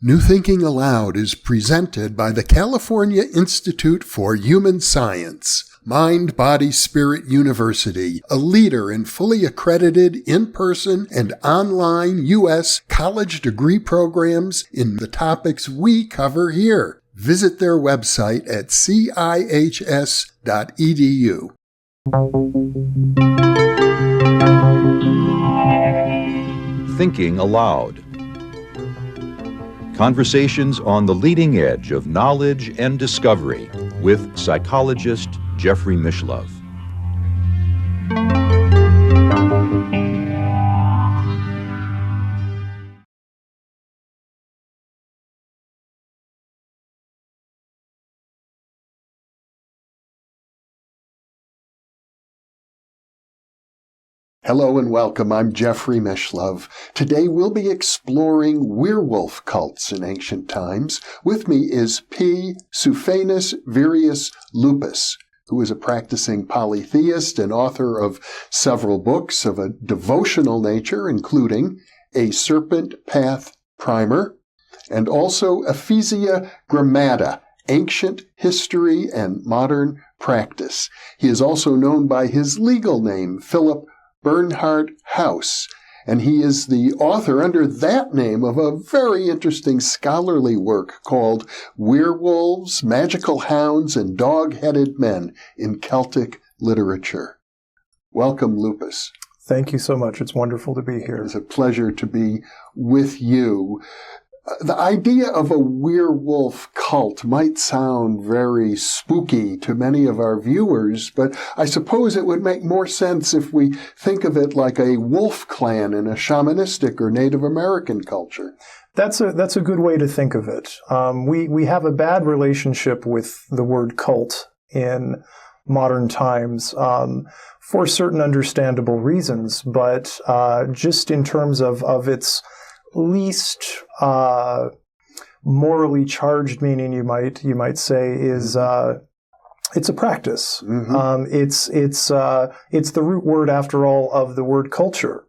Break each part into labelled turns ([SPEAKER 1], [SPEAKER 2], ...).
[SPEAKER 1] New Thinking Aloud is presented by the California Institute for Human Science, Mind, Body, Spirit University, a leader in fully accredited in-person and online U.S. college degree programs in the topics we cover here. Visit their website at cihs.edu.
[SPEAKER 2] Thinking Aloud. Conversations on the leading edge of knowledge and discovery with psychologist Jeffrey Mishlove.
[SPEAKER 1] Hello and welcome. I'm Jeffrey Mishlove. Today we'll be exploring werewolf cults in ancient times. With me is P. Sufenas Virius Lupus, who is a practicing polytheist and author of several books of a devotional nature, including A Serpent Path Primer, and also Ephesia Grammata, Ancient History and Modern Practice. He is also known by his legal name, Phillip Bernhardt-House, and he is the author under that name of a very interesting scholarly work called Werewolves, Magical Hounds, and Dog-Headed Men in Celtic Literature. Welcome, Lupus.
[SPEAKER 3] Thank you so much. It's wonderful to be here.
[SPEAKER 1] It's a pleasure to be with you. The idea of a werewolf cult might sound very spooky to many of our viewers, but I suppose it would make more sense if we think of it like a wolf clan in a shamanistic or Native American culture.
[SPEAKER 3] That's a good way to think of it. We have a bad relationship with the word cult in modern times for certain understandable reasons, but just in terms of its least morally charged meaning, you might say, is it's a practice. Mm-hmm. It's the root word, after all, of the word culture.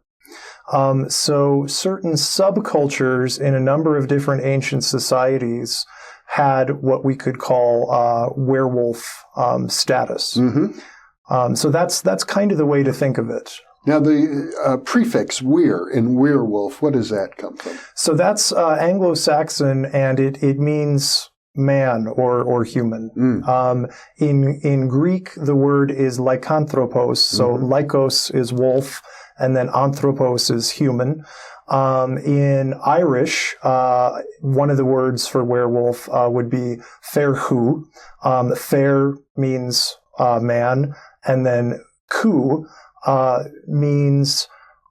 [SPEAKER 3] So certain subcultures in a number of different ancient societies had what we could call werewolf status. Mm-hmm. So that's kind of the way to think of it.
[SPEAKER 1] Now, the prefix "wer" in werewolf, what does that come from?
[SPEAKER 3] So that's Anglo-Saxon, and it means man or human. Mm. In Greek, the word is lycanthropos, so lykos is wolf, and then anthropos is human. In Irish, one of the words for werewolf would be ferhu. Fer means man, and then ku means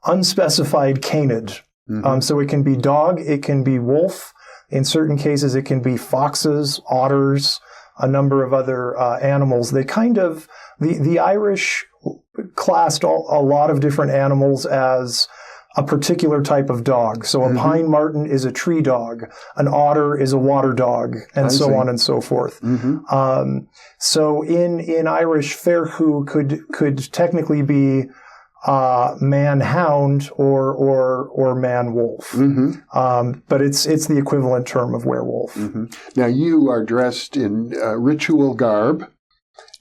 [SPEAKER 3] unspecified canid. Mm-hmm. So it can be dog, it can be wolf. In certain cases, it can be foxes, otters, a number of other animals. They the Irish classed a lot of different animals as a particular type of dog. So a pine marten is a tree dog, an otter is a water dog, and so on and so forth. Mm-hmm. So in Irish, ferhu could technically be man hound or man wolf. Mm-hmm. But it's the equivalent term of werewolf.
[SPEAKER 1] Mm-hmm. Now you are dressed in ritual garb,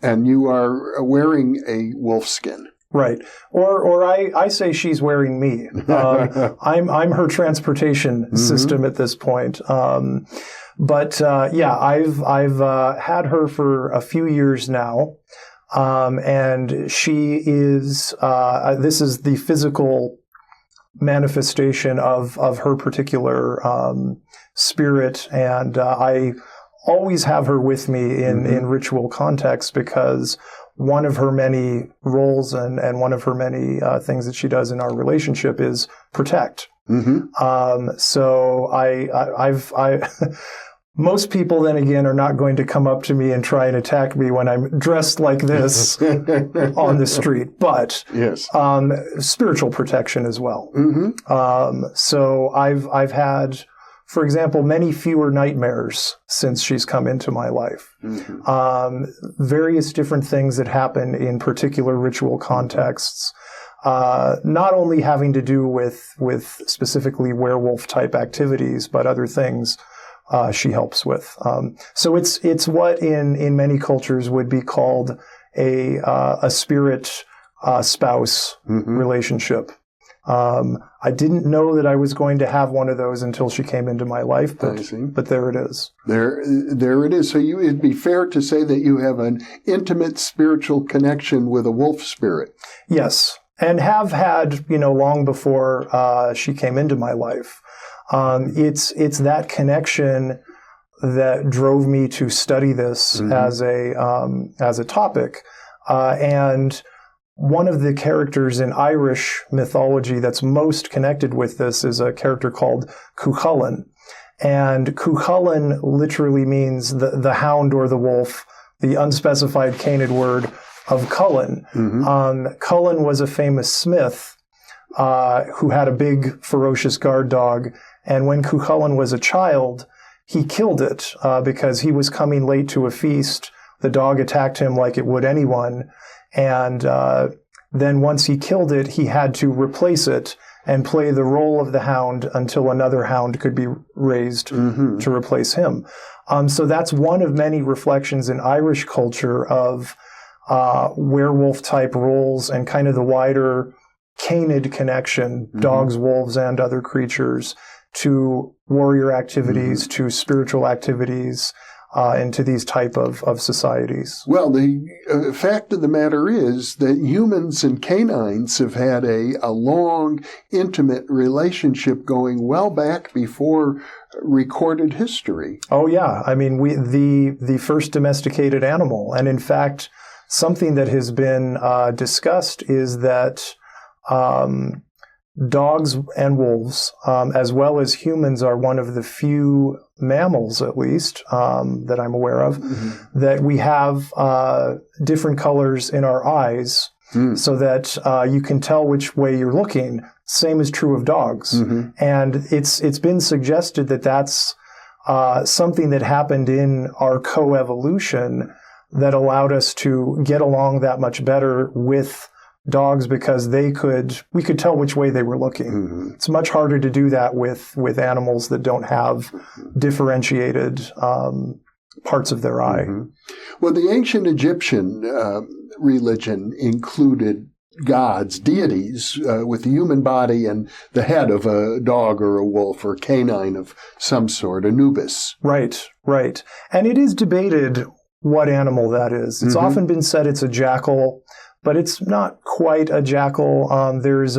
[SPEAKER 1] and you are wearing a wolf skin.
[SPEAKER 3] Right. Or I say she's wearing me. I'm her transportation system at this point. But I've had her for a few years now. And she is, this is the physical manifestation of her particular, spirit. And, I always have her with me in ritual context, because one of her many roles and one of her many things that she does in our relationship is protect. Mm-hmm. So I've most people, then again, are not going to come up to me and try and attack me when I'm dressed like this on the street, but yes, spiritual protection as well. Mm-hmm. So I've had, for example, many fewer nightmares since she's come into my life. Mm-hmm. Various different things that happen in particular ritual contexts. not only having to do with specifically werewolf-type activities, but other things she helps with. So it's what in many cultures would be called a spirit spouse relationship. I didn't know that I was going to have one of those until she came into my life, but there it is.
[SPEAKER 1] There it is. So it'd be fair to say that you have an intimate spiritual connection with a wolf spirit.
[SPEAKER 3] Yes, and have had, long before she came into my life. It's that connection that drove me to study this as a topic, and one of the characters in Irish mythology that's most connected with this is a character called Cuchulainn. And Cuchulainn literally means the hound or the wolf, the unspecified Canaid word of Cullen. Cullen was a famous smith who had a big, ferocious guard dog. And when Cuchulainn was a child, he killed it because he was coming late to a feast. The dog attacked him like it would anyone. And then once he killed it, he had to replace it and play the role of the hound until another hound could be raised to replace him. So that's one of many reflections in Irish culture of werewolf-type roles and kind of the wider Canaid connection, dogs, wolves, and other creatures, to warrior activities, to spiritual activities, into these type of societies.
[SPEAKER 1] Well, the fact of the matter is that humans and canines have had a long, intimate relationship going well back before recorded history.
[SPEAKER 3] Oh, yeah. I mean, the first domesticated animal. And in fact, something that has been discussed is that dogs and wolves, as well as humans, are one of the few mammals, at least, that I'm aware of, that we have different colors in our eyes so that you can tell which way you're looking. Same is true of dogs. And it's been suggested that that's something that happened in our coevolution that allowed us to get along that much better with dogs because we could tell which way they were looking. It's much harder to do that with animals that don't have differentiated parts of their eye.
[SPEAKER 1] Well, the ancient Egyptian religion included gods, deities, with the human body and the head of a dog or a wolf or canine of some sort, Anubis.
[SPEAKER 3] Right. And it is debated what animal that is. It's often been said it's a jackal, but it's not quite a jackal. There is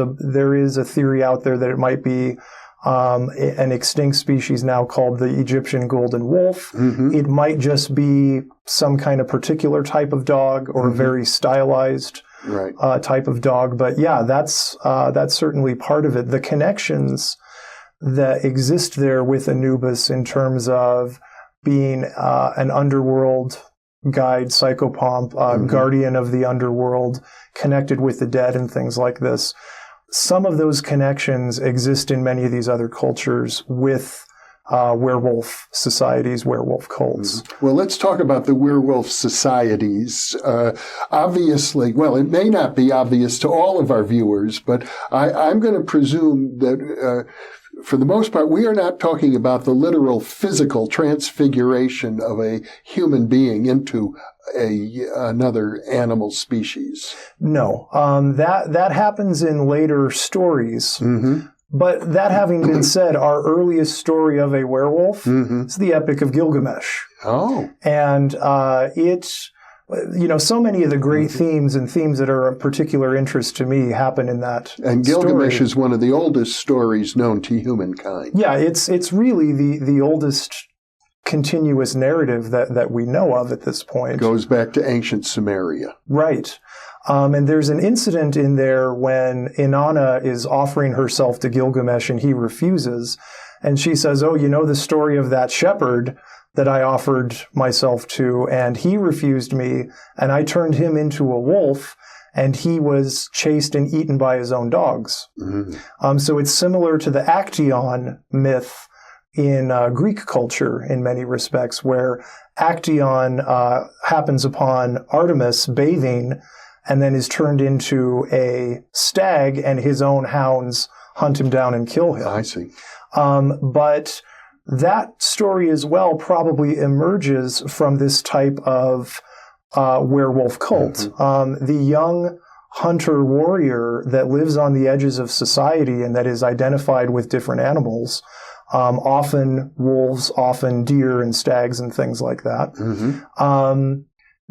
[SPEAKER 3] a theory out there that it might be an extinct species now called the Egyptian golden wolf. It might just be some kind of particular type of dog or a very stylized type of dog. But yeah, that's certainly part of it. The connections that exist there with Anubis in terms of being an underworld guide, psychopomp, guardian of the underworld, connected with the dead and things like this. Some of those connections exist in many of these other cultures with werewolf societies, werewolf cults.
[SPEAKER 1] Well, let's talk about the werewolf societies. Obviously, well, it may not be obvious to all of our viewers, but I'm going to presume that for the most part, we are not talking about the literal physical transfiguration of a human being into another animal species.
[SPEAKER 3] No, that happens in later stories. But that having been said, our earliest story of a werewolf is the Epic of Gilgamesh.
[SPEAKER 1] Oh,
[SPEAKER 3] and so many of the great themes and themes that are of particular interest to me happen in that
[SPEAKER 1] And Gilgamesh is one of the oldest stories known to humankind.
[SPEAKER 3] Yeah, it's really the oldest continuous narrative that we know of at this point.
[SPEAKER 1] It goes back to ancient Sumeria.
[SPEAKER 3] Right. And there's an incident in there when Inanna is offering herself to Gilgamesh and he refuses. And she says, oh, you know the story of that shepherd that I offered myself to, and he refused me, and I turned him into a wolf, and he was chased and eaten by his own dogs. So it's similar to the Actaeon myth in Greek culture in many respects, where Actaeon happens upon Artemis bathing, and then is turned into a stag, and his own hounds hunt him down and kill him.
[SPEAKER 1] I see.
[SPEAKER 3] But that story as well probably emerges from this type of werewolf cult.
[SPEAKER 1] Mm-hmm.
[SPEAKER 3] The young hunter warrior that lives on the edges of society and that is identified with different animals, often wolves, often deer and stags and things like that.
[SPEAKER 1] Mm-hmm.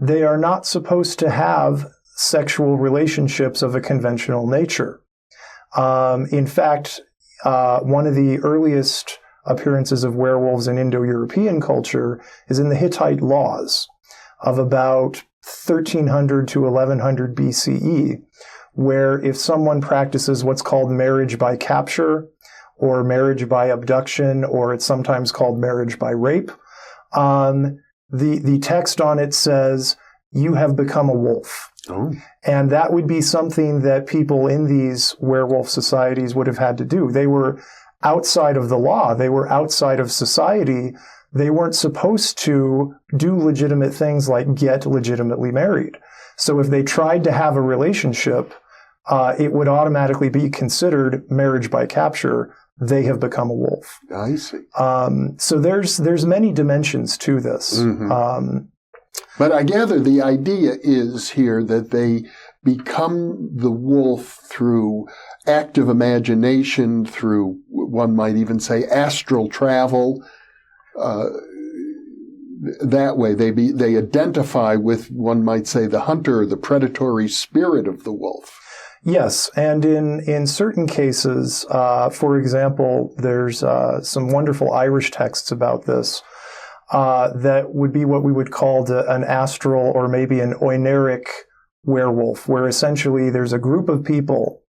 [SPEAKER 3] They are not supposed to have sexual relationships of a conventional nature. In fact, one of the earliest appearances of werewolves in Indo-European culture is in the Hittite laws of about 1300 to 1100 BCE, where if someone practices what's called marriage by capture or marriage by abduction, or it's sometimes called marriage by rape, the text on it says, you have become a wolf.
[SPEAKER 1] Oh.
[SPEAKER 3] And that would be something that people in these werewolf societies would have had to do. They were outside of the law. They were outside of society. They weren't supposed to do legitimate things like get legitimately married. So if they tried to have a relationship, it would automatically be considered marriage by capture. They have become a wolf.
[SPEAKER 1] I see.
[SPEAKER 3] So there's many dimensions to this.
[SPEAKER 1] Mm-hmm. But I gather the idea is here that they become the wolf through active imagination, through, one might even say, astral travel. That way, they identify with, one might say, the hunter, the predatory spirit of the wolf.
[SPEAKER 3] Yes, and in certain cases, for example, there's some wonderful Irish texts about this that would be what we would call an astral or maybe an oineric werewolf, where essentially there's a group of people.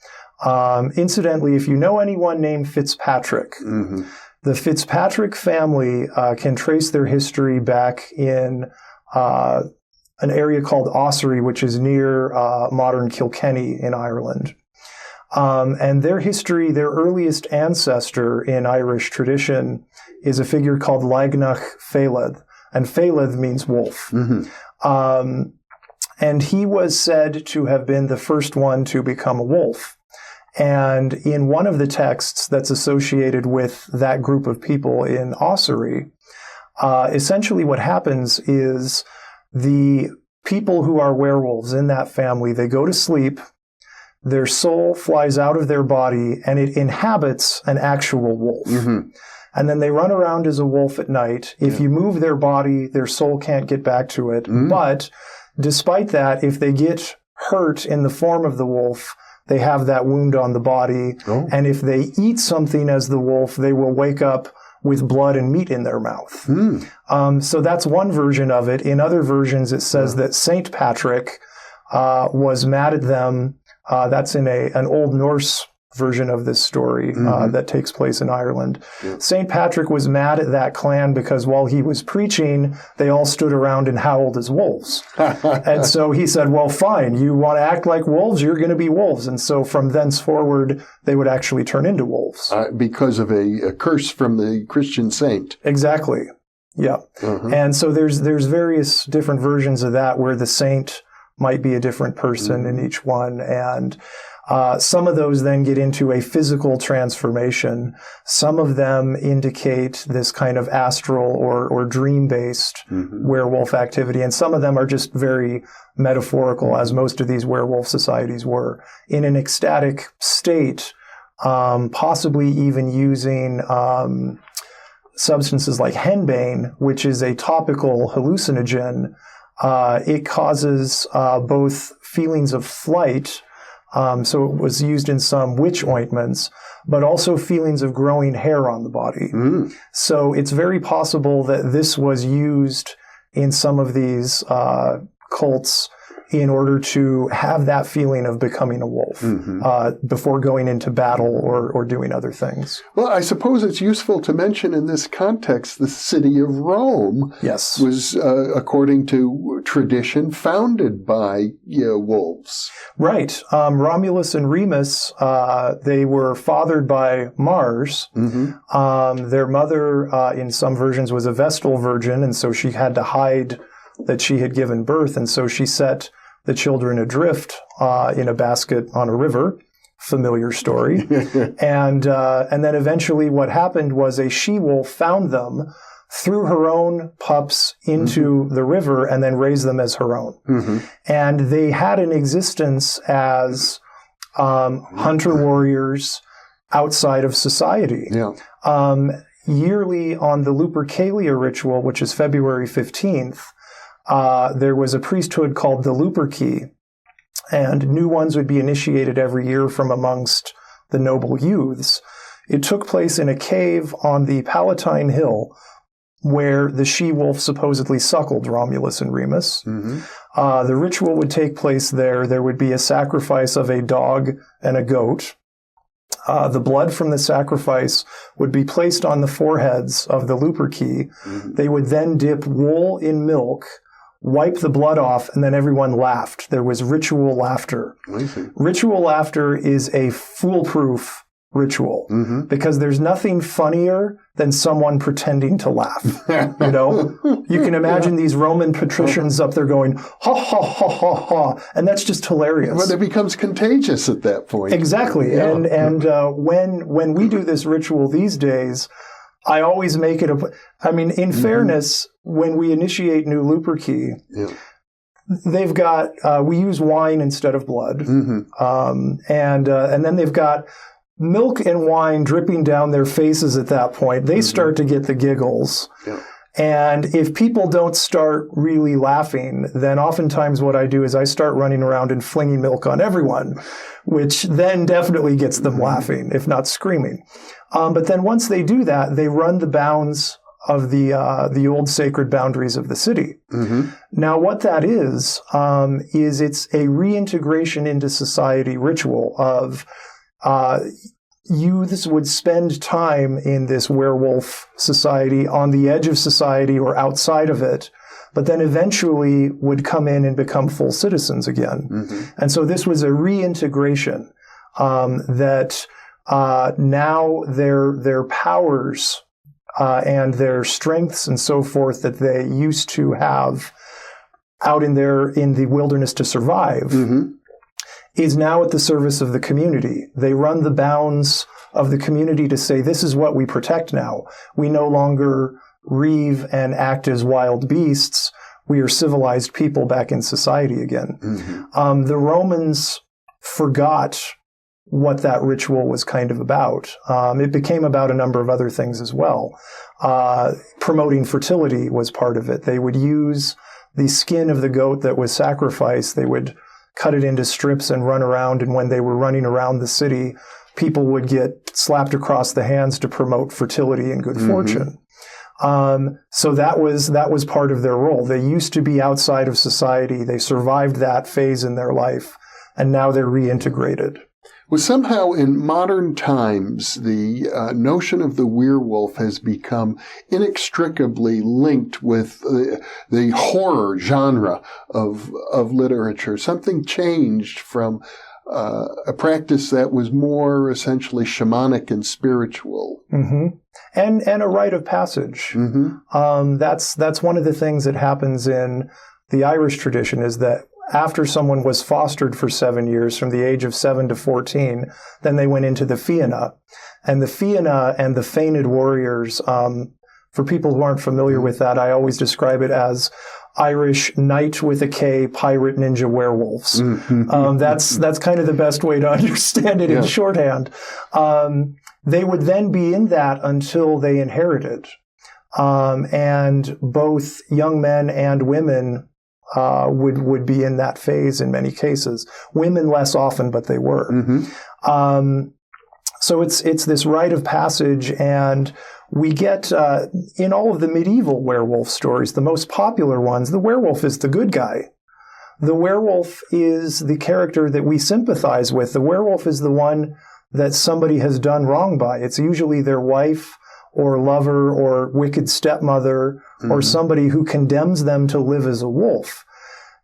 [SPEAKER 3] Incidentally, if you know anyone named Fitzpatrick,
[SPEAKER 1] mm-hmm.
[SPEAKER 3] the Fitzpatrick family can trace their history back in an area called Ossory, which is near modern Kilkenny in Ireland. And their history, their earliest ancestor in Irish tradition is a figure called Lagnach Félad, and Félad means wolf.
[SPEAKER 1] Mm-hmm.
[SPEAKER 3] And he was said to have been the first one to become a wolf. And in one of the texts that's associated with that group of people in Ossory, essentially what happens is the people who are werewolves in that family, they go to sleep, their soul flies out of their body, and it inhabits an actual wolf.
[SPEAKER 1] Mm-hmm.
[SPEAKER 3] And then they run around as a wolf at night. If you move their body, their soul can't get back to it.
[SPEAKER 1] Mm-hmm.
[SPEAKER 3] But despite that, if they get hurt in the form of the wolf, they have that wound on the body.
[SPEAKER 1] Oh.
[SPEAKER 3] And if they eat something as the wolf, they will wake up with blood and meat in their mouth.
[SPEAKER 1] Mm.
[SPEAKER 3] So that's one version of it. In other versions, it says that Saint Patrick was mad at them. That's in an Old Norse version of this story that takes place in Ireland.
[SPEAKER 1] Yeah.
[SPEAKER 3] Saint Patrick was mad at that clan because while he was preaching, they all stood around and howled as wolves. And so he said, well, fine, you want to act like wolves, you're going to be wolves. And so from thenceforward, they would actually turn into wolves.
[SPEAKER 1] Because of a curse from the Christian saint.
[SPEAKER 3] Exactly. Yeah.
[SPEAKER 1] Uh-huh.
[SPEAKER 3] And so there's various different versions of that where the saint might be a different person in each one. And some of those then get into a physical transformation. Some of them indicate this kind of astral or dream-based werewolf activity. And some of them are just very metaphorical, as most of these werewolf societies were. In an ecstatic state, possibly even using substances like henbane, which is a topical hallucinogen. It causes both feelings of flight, so it was used in some witch ointments, but also feelings of growing hair on the body.
[SPEAKER 1] Mm.
[SPEAKER 3] So it's very possible that this was used in some of these cults in order to have that feeling of becoming a wolf before going into battle or doing other things.
[SPEAKER 1] Well, I suppose it's useful to mention in this context the city of Rome was, according to tradition, founded by wolves.
[SPEAKER 3] Right. Romulus and Remus, they were fathered by Mars. Their mother, in some versions, was a Vestal virgin, and so she had to hide that she had given birth, and so she set the children adrift in a basket on a river. Familiar story. And then eventually what happened was a she-wolf found them, threw her own pups into the river, and then raised them as her own. And they had an existence as hunter-warriors outside of society. Yearly on the Lupercalia ritual, which is February 15th, there was a priesthood called the Luperci, and new ones would be initiated every year from amongst the noble youths. It took place in a cave on the Palatine Hill, where the she-wolf supposedly suckled Romulus and Remus. The ritual would take place there. There would be a sacrifice of a dog and a goat. The blood from the sacrifice would be placed on the foreheads of the Luperci. They would then dip wool in milk, wipe the blood off, and then everyone laughed. There was ritual laughter. Ritual laughter is a foolproof ritual because there's nothing funnier than someone pretending to laugh. You know, you can imagine these Roman patricians up there going, ha, ha, ha, ha, ha, and that's just hilarious.
[SPEAKER 1] But it becomes contagious at that point.
[SPEAKER 3] Exactly. And when we do this ritual these days, I always make it in fairness, when we initiate new Luperci, they've got, we use wine instead of blood. And then they've got milk and wine dripping down their faces at that point. They start to get the giggles. And if people don't start really laughing, then oftentimes what I do is I start running around and flinging milk on everyone, which then definitely gets them laughing, if not screaming. But then once they do that, they run the bounds of the old sacred boundaries of the city. Now, what that is it's a reintegration into society ritual of youths would spend time in this werewolf society, on the edge of society or outside of it, but then eventually would come in and become full citizens again. And so this was a reintegration that now their powers and their strengths and so forth that they used to have out in the wilderness to survive is now at the service of the community. They run the bounds of the community to say, this is what we protect now. We no longer reave and act as wild beasts. We are civilized people back in society again. The Romans forgot what that ritual was kind of about. It became about a number of other things as well. Promoting fertility was part of it. They would use the skin of the goat that was sacrificed. They would cut it into strips and run around. And when they were running around the city, people would get slapped across the hands to promote fertility and good fortune. So that was part of their role. They used to be outside of society. They survived that phase in their life, and now they're reintegrated.
[SPEAKER 1] Well, somehow in modern times, the notion of the werewolf has become inextricably linked with the horror genre of literature. Something changed from a practice that was more essentially shamanic and spiritual.
[SPEAKER 3] And a rite of passage. That's one of the things that happens in the Irish tradition, is that after someone was fostered for 7 years, from the age of 7 to 14, then they went into the Fianna. And the Fianna and the Fainted Warriors, for people who aren't familiar with that, I always describe it as Irish knight with a K, pirate ninja werewolves. That's kind of the best way to understand it in shorthand. They would then be in that until they inherited. And both young men and women would be in that phase in many cases. Women less often, but they were. So it's this rite of passage, and we get in all of the medieval werewolf stories, the most popular ones, the werewolf is the good guy. The werewolf is the character that we sympathize with. The werewolf is the one that somebody has done wrong by. It's usually their wife or lover or wicked stepmother or somebody who condemns them to live as a wolf.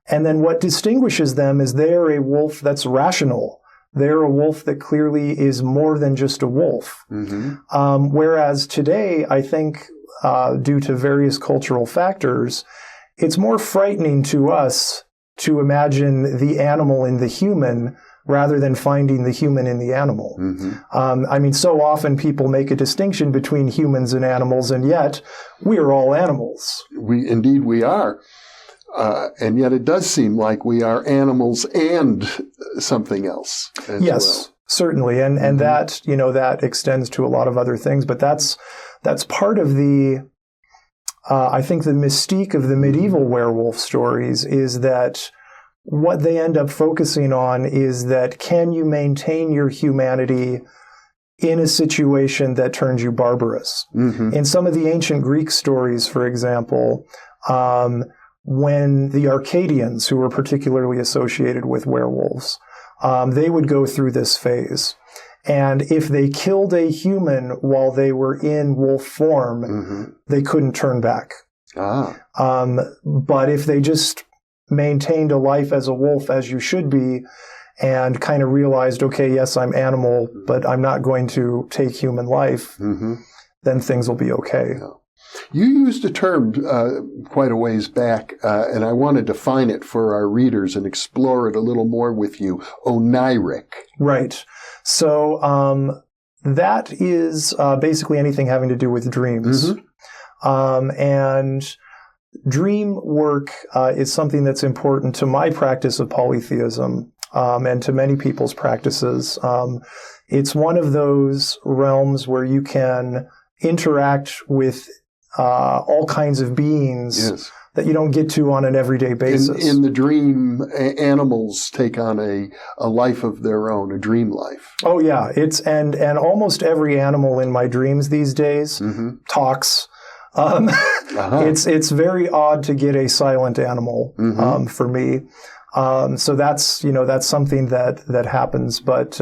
[SPEAKER 3] And then what distinguishes them is they're a wolf that's rational. They're a wolf that clearly is more than just a wolf. Whereas today, I think, due to various cultural factors, it's more frightening to us to imagine the animal in the human rather than finding the human in the animal. I mean, so often people make a distinction between humans and animals, and yet we are all animals.
[SPEAKER 1] Indeed we are. And yet it does seem like we are animals and something else as well.
[SPEAKER 3] Certainly. And that, that extends to a lot of other things, but that's part of the, I think the mystique of the medieval werewolf stories is that what they end up focusing on is that can you maintain your humanity in a situation that turns you barbarous? In some of the ancient Greek stories, for example, when the Arcadians, who were particularly associated with werewolves, they would go through this phase. And if they killed a human while they were in wolf form, they couldn't turn back. But if they just maintained a life as a wolf as you should be and kind of realized, okay, yes, I'm animal, but I'm not going to take human life, then things will be okay.
[SPEAKER 1] You used a term quite a ways back, and I want to define it for our readers and explore it a little more with you. Oniric.
[SPEAKER 3] Right. So that is basically anything having to do with dreams. And dream work is something that's important to my practice of polytheism and to many people's practices. It's one of those realms where you can interact with all kinds of beings that you don't get to on an everyday basis.
[SPEAKER 1] In the dream, animals take on a life of their own, a dream life.
[SPEAKER 3] Oh yeah, and almost every animal in my dreams these days talks. It's very odd to get a silent animal for me. So that's something that happens. But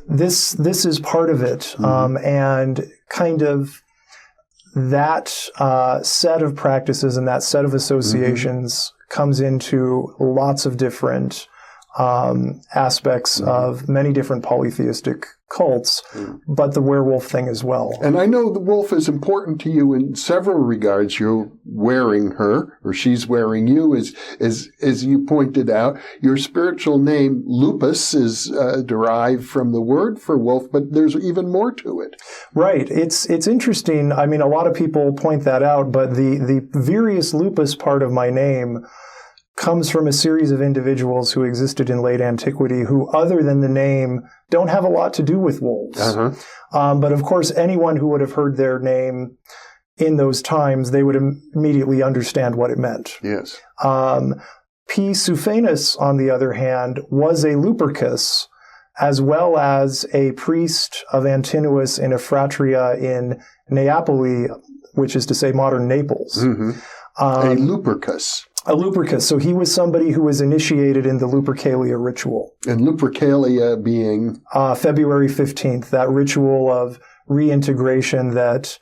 [SPEAKER 3] this is part of it, and kind of that set of practices and that set of associations comes into lots of different aspects of many different polytheistic cults, but the werewolf thing as well.
[SPEAKER 1] And I know the wolf is important to you in several regards. You're wearing her, or she's wearing you, as you pointed out. Your spiritual name, Lupus, is derived from the word for wolf, but there's even more to it.
[SPEAKER 3] Right. It's interesting. I mean, a lot of people point that out, but the Virius Lupus part of my name comes from a series of individuals who existed in late antiquity who, other than the name, don't have a lot to do with wolves. But of course, anyone who would have heard their name in those times, they would immediately understand what it meant.
[SPEAKER 1] Yes.
[SPEAKER 3] P. Sufenas, on the other hand, was a Lupercus, as well as a priest of Antinous in a fratria in Neapoli, which is to say modern Naples.
[SPEAKER 1] A Lupercus.
[SPEAKER 3] A Lupercus. So he was somebody who was initiated in the Lupercalia ritual.
[SPEAKER 1] And Lupercalia being?
[SPEAKER 3] February 15th, that ritual of reintegration that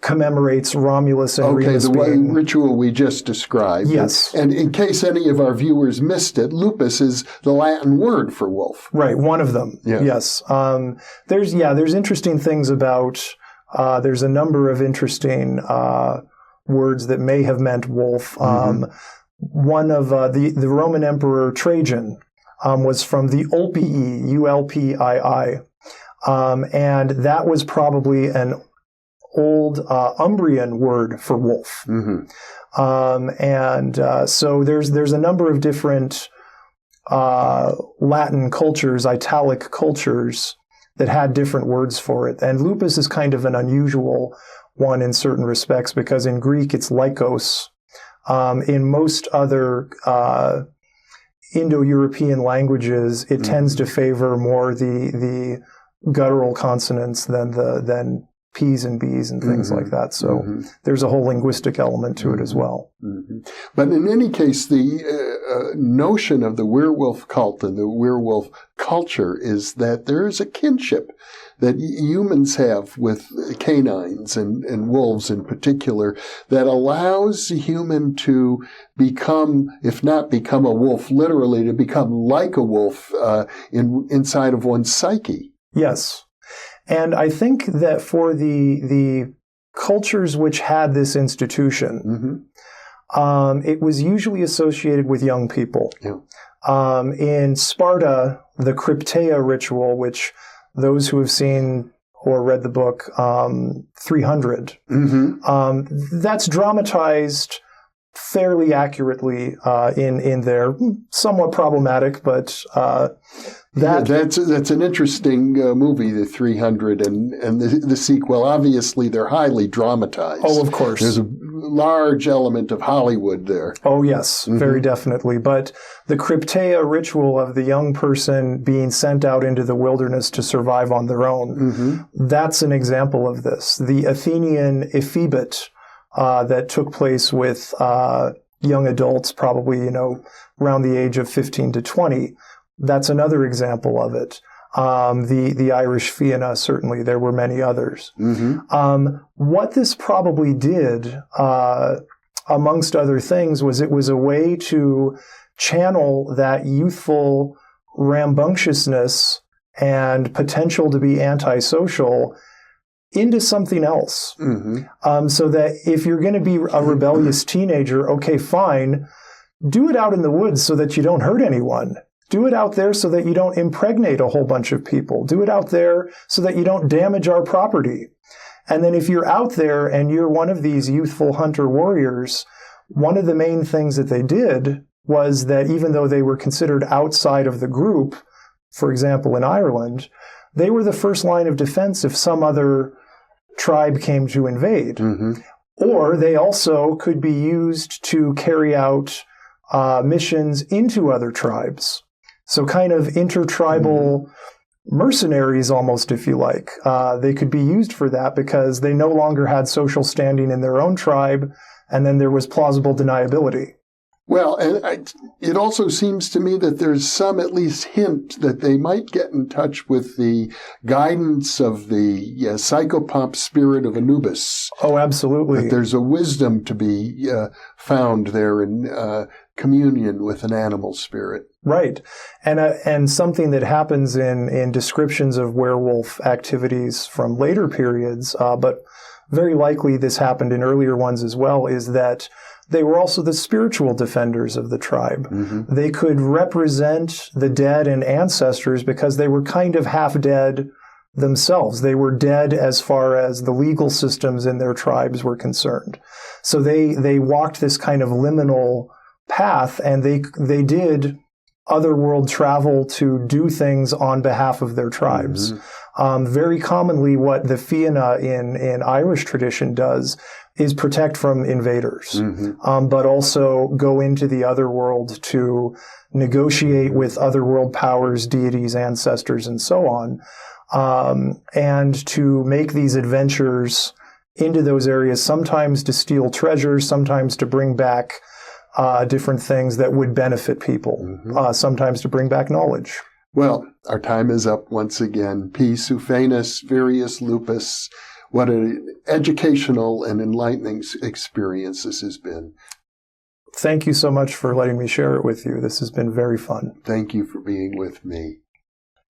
[SPEAKER 3] commemorates Romulus and Remus being...
[SPEAKER 1] the ritual we just described.
[SPEAKER 3] Yes.
[SPEAKER 1] And in case any of our viewers missed it, lupus is the Latin word for wolf.
[SPEAKER 3] Right, one of them. Yes. There's interesting things about... there's a number of interesting words that may have meant wolf. One of the Roman Emperor Trajan was from the Ulpii, U-L-P-I-I, and that was probably an old Umbrian word for wolf. So there's a number of different Latin cultures, italic cultures, that had different words for it. And lupus is kind of an unusual one in certain respects because in Greek it's lycos. In most other Indo-European languages, it tends to favor more the guttural consonants than P's and B's and things like that. So there's a whole linguistic element to it as well.
[SPEAKER 1] But in any case, the notion of the werewolf cult and the werewolf culture is that there is a kinship that humans have with canines and wolves in particular that allows the human to become, if not become a wolf literally, to become like a wolf inside of one's psyche.
[SPEAKER 3] Yes. And I think that for the cultures which had this institution, it was usually associated with young people.
[SPEAKER 1] Yeah.
[SPEAKER 3] In Sparta, the Crypteia ritual, which those who have seen or read the book 300, that's dramatized fairly accurately in there. Somewhat problematic, but
[SPEAKER 1] that's an interesting movie, the 300 and the sequel. Obviously, they're highly dramatized.
[SPEAKER 3] Oh, of course.
[SPEAKER 1] There's a large element of Hollywood there.
[SPEAKER 3] Oh, yes, very definitely. But the Crypteia ritual of the young person being sent out into the wilderness to survive on their own, that's an example of this. The Athenian ephebit that took place with young adults, probably, around the age of 15 to 20. That's another example of it. The Irish Fianna, certainly. There were many others. What this probably did, amongst other things, was it was a way to channel that youthful rambunctiousness and potential to be antisocial into something else. So that if you're going to be a rebellious teenager, okay, fine, do it out in the woods so that you don't hurt anyone. Do it out there so that you don't impregnate a whole bunch of people. Do it out there so that you don't damage our property. And then if you're out there and you're one of these youthful hunter warriors, one of the main things that they did was that even though they were considered outside of the group, for example, in Ireland, they were the first line of defense if some other tribe came to invade. Or they also could be used to carry out missions into other tribes. So kind of intertribal mercenaries almost, if you like. They could be used for that because they no longer had social standing in their own tribe, and then there was plausible deniability.
[SPEAKER 1] Well, and it also seems to me that there's some at least hint that they might get in touch with the guidance of the psychopomp spirit of Anubis.
[SPEAKER 3] Oh, absolutely.
[SPEAKER 1] That there's a wisdom to be found there in communion with an animal spirit.
[SPEAKER 3] Right. And something that happens in descriptions of werewolf activities from later periods, but very likely this happened in earlier ones as well, is that they were also the spiritual defenders of the tribe. They could represent the dead and ancestors because they were kind of half dead themselves. They were dead as far as the legal systems in their tribes were concerned. So they walked this kind of liminal path, and they did otherworld travel to do things on behalf of their tribes. Very commonly what the Fianna in Irish tradition does is protect from invaders, but also go into the otherworld to negotiate with otherworld powers, deities, ancestors, and so on, and to make these adventures into those areas, sometimes to steal treasures, sometimes to bring back different things that would benefit people, sometimes to bring back knowledge.
[SPEAKER 1] Well, our time is up once again. P. Sufenas Virius Lupus. What an educational and enlightening experience this has been.
[SPEAKER 3] Thank you so much for letting me share it with you. This has been very fun.
[SPEAKER 1] Thank you for being with me.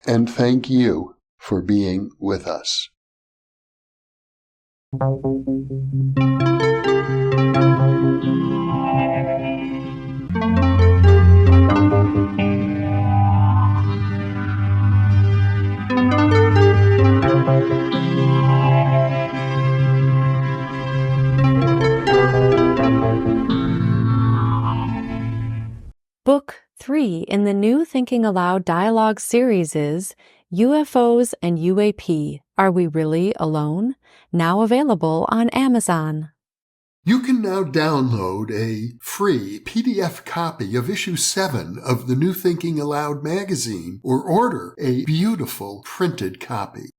[SPEAKER 1] And thank you for being with us.
[SPEAKER 4] Book 3 in the new Thinking Aloud dialogue series is UFOs and UAP, Are We Really Alone? Now available on Amazon.
[SPEAKER 1] You can now download a free PDF copy of issue 7 of the New Thinking Aloud magazine or order a beautiful printed copy.